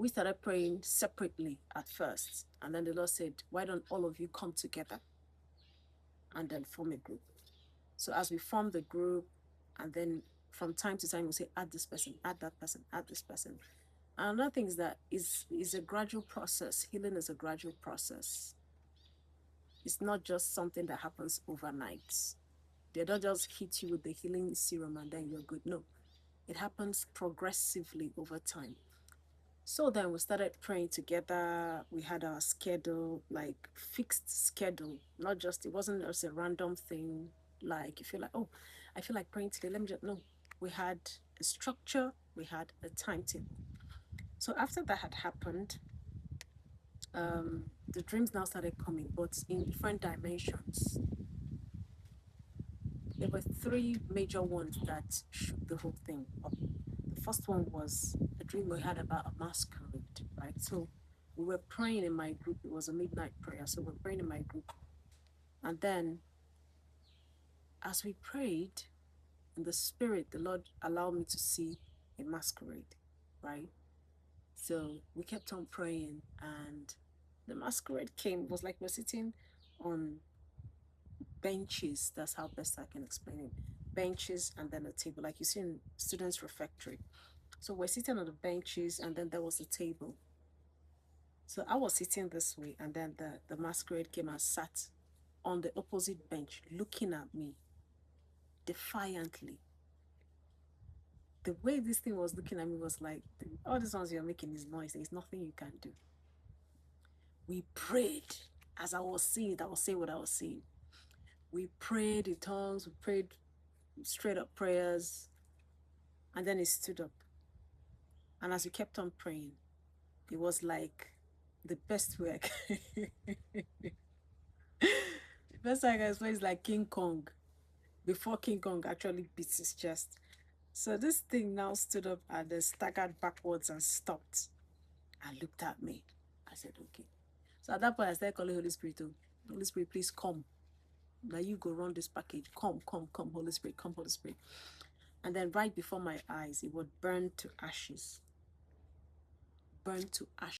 we started praying separately at first. And then the Lord said, why don't all of you come together and then form a group? So as we formed the group, and then from time to time, we'll say, add this person, add that person, add this person. And another thing is that is a gradual process. Healing is a gradual process. It's not just something that happens overnight. They don't just hit you with the healing serum and then you're good. No, it happens progressively over time. So then we started praying together. We had our schedule, like fixed schedule, not just, it wasn't just a random thing. Like you feel like, oh, I feel like praying today. Let me just, no, we had a structure, we had a timetable. So after that had happened, the dreams now started coming, but in different dimensions. There were three major ones that shook the whole thing up. The first one was a dream we had about a masquerade, right? So we were praying in my group. It was a midnight prayer. So we're praying in my group. And then as we prayed in the spirit, the Lord allowed me to see a masquerade, right? So we kept on praying and the masquerade came. It was like we're sitting on benches. That's how best I can explain it. Benches and then a table, like you see in students' refectory. So we're sitting on the benches and then there was a table. So I was sitting this way and then the masquerade came and sat on the opposite bench looking at me defiantly. The way this thing was looking at me was like, all these ones you're making is noise. There's nothing you can do. We prayed. As I was seeing it, I was saying what I was seeing. We prayed in tongues, we prayed straight up prayers, and then it stood up. And as we kept on praying, it was like the best way I can. The best way I can explain is like King Kong, before King Kong actually beats his chest. So this thing now stood up and then staggered backwards and stopped and looked at me. I said, okay. So at that point, I started calling Holy Spirit. Oh, Holy Spirit, please come. Now you go run this package. Come, come, come, Holy Spirit, come, Holy Spirit. And then right before my eyes, it would burn to ashes. Burn to ashes.